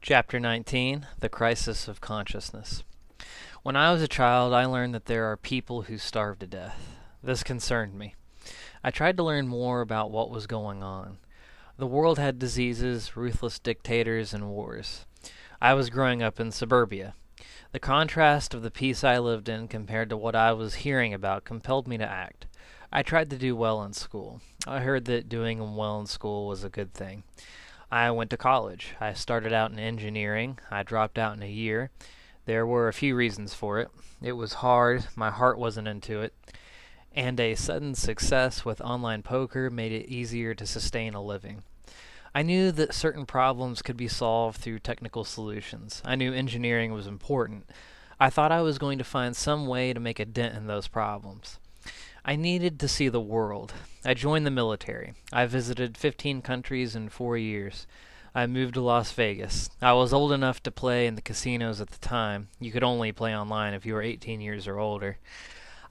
Chapter 19: The Crisis of Consciousness. When I was a child, I learned that there are people who starve to death. This concerned me. I tried to learn more about what was going on. The world had diseases, ruthless dictators, and wars. I was growing up in suburbia. The contrast of the peace I lived in compared to what I was hearing about compelled me to act. I tried to do well in school. I heard that doing well in school was a good thing. I went to college. I started out in engineering. I dropped out in a year. There were a few reasons for it. It was hard, my heart wasn't into it, and a sudden success with online poker made it easier to sustain a living. I knew that certain problems could be solved through technical solutions. I knew engineering was important. I thought I was going to find some way to make a dent in those problems. I needed to see the world. I joined the military. I visited 15 countries in 4 years. I moved to Las Vegas. I was old enough to play in the casinos at the time. You could only play online if you were 18 years or older.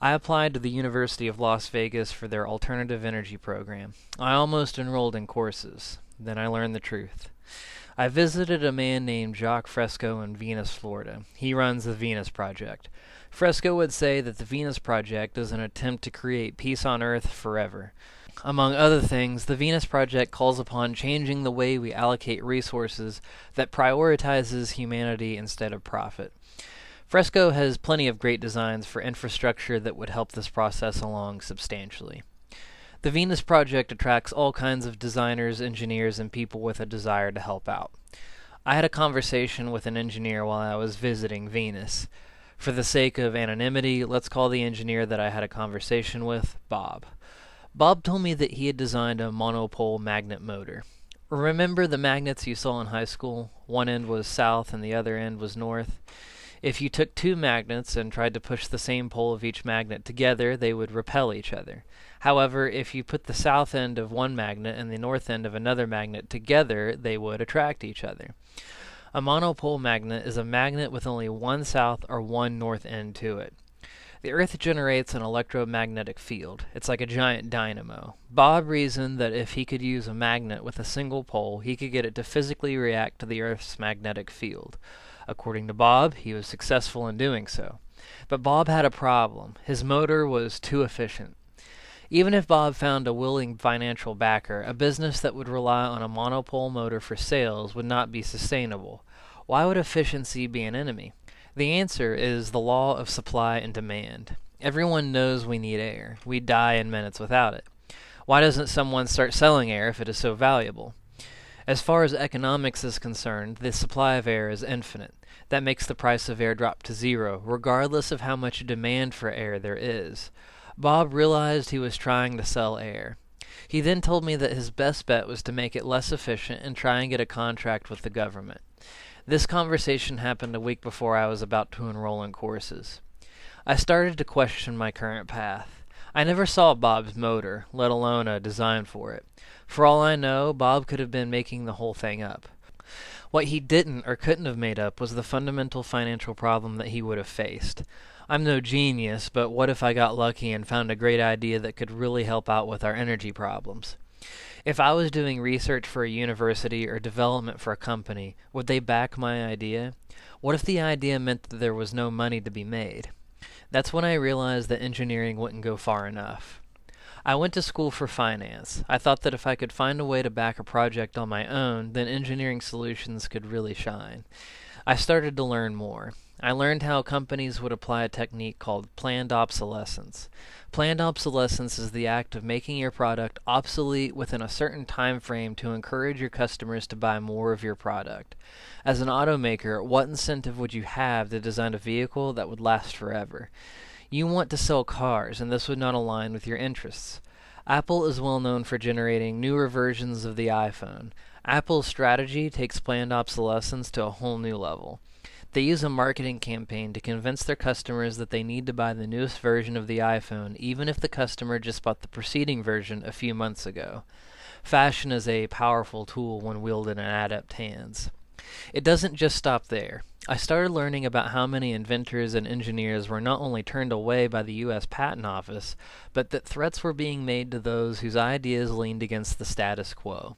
I applied to the University of Las Vegas for their alternative energy program. I almost enrolled in courses. Then I learned the truth. I visited a man named Jacques Fresco in Venus, Florida. He runs the Venus Project. Fresco would say that the Venus Project is an attempt to create peace on Earth forever. Among other things, the Venus Project calls upon changing the way we allocate resources that prioritizes humanity instead of profit. Fresco has plenty of great designs for infrastructure that would help this process along substantially. The Venus Project attracts all kinds of designers, engineers, and people with a desire to help out. I had a conversation with an engineer while I was visiting Venus. For the sake of anonymity, let's call the engineer that I had a conversation with Bob. Bob told me that he had designed a monopole magnet motor. Remember the magnets you saw in high school? One end was south and the other end was north. If you took two magnets and tried to push the same pole of each magnet together, they would repel each other. However, if you put the south end of one magnet and the north end of another magnet together, they would attract each other. A monopole magnet is a magnet with only one south or one north end to it. The Earth generates an electromagnetic field. It's like a giant dynamo. Bob reasoned that if he could use a magnet with a single pole, he could get it to physically react to the Earth's magnetic field. According to Bob, he was successful in doing so. But Bob had a problem. His motor was too efficient. Even if Bob found a willing financial backer, a business that would rely on a monopole motor for sales would not be sustainable. Why would efficiency be an enemy? The answer is the law of supply and demand. Everyone knows we need air. We die in minutes without it. Why doesn't someone start selling air if it is so valuable? As far as economics is concerned, the supply of air is infinite. That makes the price of air drop to zero, regardless of how much demand for air there is. Bob realized he was trying to sell air. He then told me that his best bet was to make it less efficient and try and get a contract with the government. This conversation happened a week before I was about to enroll in courses. I started to question my current path. I never saw Bob's motor, let alone a design for it. For all I know, Bob could have been making the whole thing up. What he didn't or couldn't have made up was the fundamental financial problem that he would have faced. I'm no genius, but what if I got lucky and found a great idea that could really help out with our energy problems? If I was doing research for a university or development for a company, would they back my idea? What if the idea meant that there was no money to be made? That's when I realized that engineering wouldn't go far enough. I went to school for finance. I thought that if I could find a way to back a project on my own, then engineering solutions could really shine. I started to learn more. I learned how companies would apply a technique called planned obsolescence. Planned obsolescence is the act of making your product obsolete within a certain time frame to encourage your customers to buy more of your product. As an automaker, what incentive would you have to design a vehicle that would last forever? You want to sell cars, and this would not align with your interests. Apple is well known for generating newer versions of the iPhone. Apple's strategy takes planned obsolescence to a whole new level. They use a marketing campaign to convince their customers that they need to buy the newest version of the iPhone, even if the customer just bought the preceding version a few months ago. Fashion is a powerful tool when wielded in adept hands. It doesn't just stop there. I started learning about how many inventors and engineers were not only turned away by the U.S. Patent Office, but that threats were being made to those whose ideas leaned against the status quo.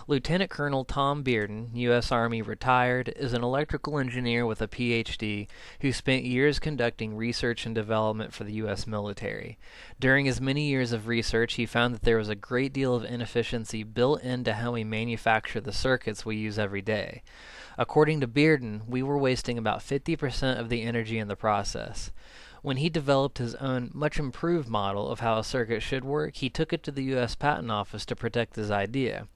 Lieutenant Colonel Tom Bearden, U.S. Army retired, is an electrical engineer with a Ph.D. who spent years conducting research and development for the U.S. military. During his many years of research, he found that there was a great deal of inefficiency built into how we manufacture the circuits we use every day. According to Bearden, we were wasting about 50% of the energy in the process. When he developed his own much improved model of how a circuit should work, he took it to the U.S. Patent Office to protect his idea.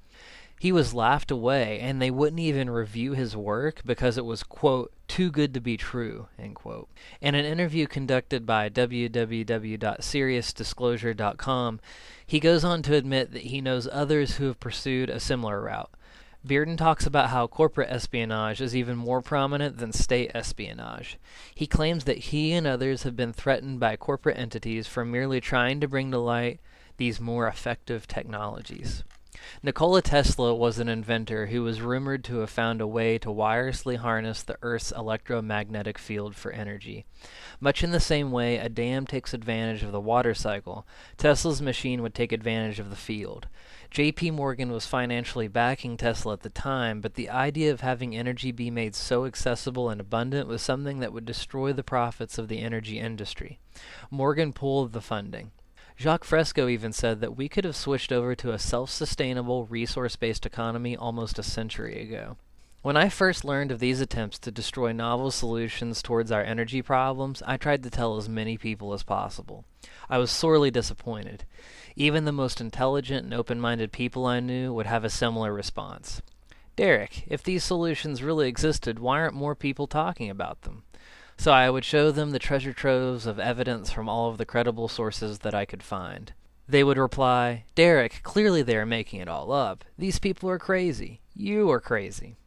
He was laughed away, and they wouldn't even review his work because it was, quote, too good to be true, end quote. In an interview conducted by www.seriousdisclosure.com, he goes on to admit that he knows others who have pursued a similar route. Bearden talks about how corporate espionage is even more prominent than state espionage. He claims that he and others have been threatened by corporate entities for merely trying to bring to light these more effective technologies. Nikola Tesla was an inventor who was rumored to have found a way to wirelessly harness the Earth's electromagnetic field for energy. Much in the same way a dam takes advantage of the water cycle, Tesla's machine would take advantage of the field. J.P. Morgan was financially backing Tesla at the time, but the idea of having energy be made so accessible and abundant was something that would destroy the profits of the energy industry. Morgan pulled the funding. Jacques Fresco even said that we could have switched over to a self-sustainable, resource-based economy almost a century ago. When I first learned of these attempts to destroy novel solutions towards our energy problems, I tried to tell as many people as possible. I was sorely disappointed. Even the most intelligent and open-minded people I knew would have a similar response. Derek, if these solutions really existed, why aren't more people talking about them? So I would show them the treasure troves of evidence from all of the credible sources that I could find. They would reply, Derek, clearly they are making it all up. These people are crazy. You are crazy.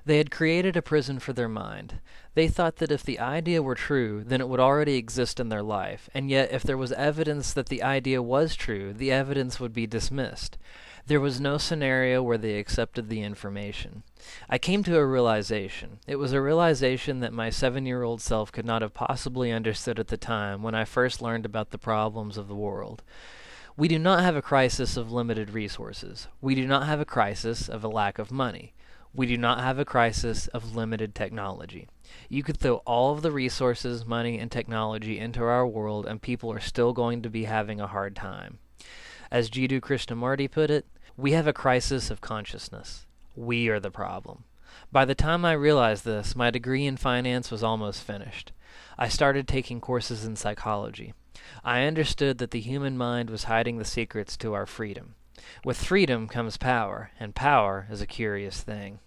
They had created a prison for their mind. They thought that if the idea were true, then it would already exist in their life, and yet if there was evidence that the idea was true, the evidence would be dismissed. There was no scenario where they accepted the information. I came to a realization. It was a realization that my 7-year-old self could not have possibly understood at the time when I first learned about the problems of the world. We do not have a crisis of limited resources. We do not have a crisis of a lack of money. We do not have a crisis of limited technology. You could throw all of the resources, money, and technology into our world and people are still going to be having a hard time. As Jiddu Krishnamurti put it, we have a crisis of consciousness. We are the problem. By the time I realized this, my degree in finance was almost finished. I started taking courses in psychology. I understood that the human mind was hiding the secrets to our freedom. With freedom comes power, and power is a curious thing.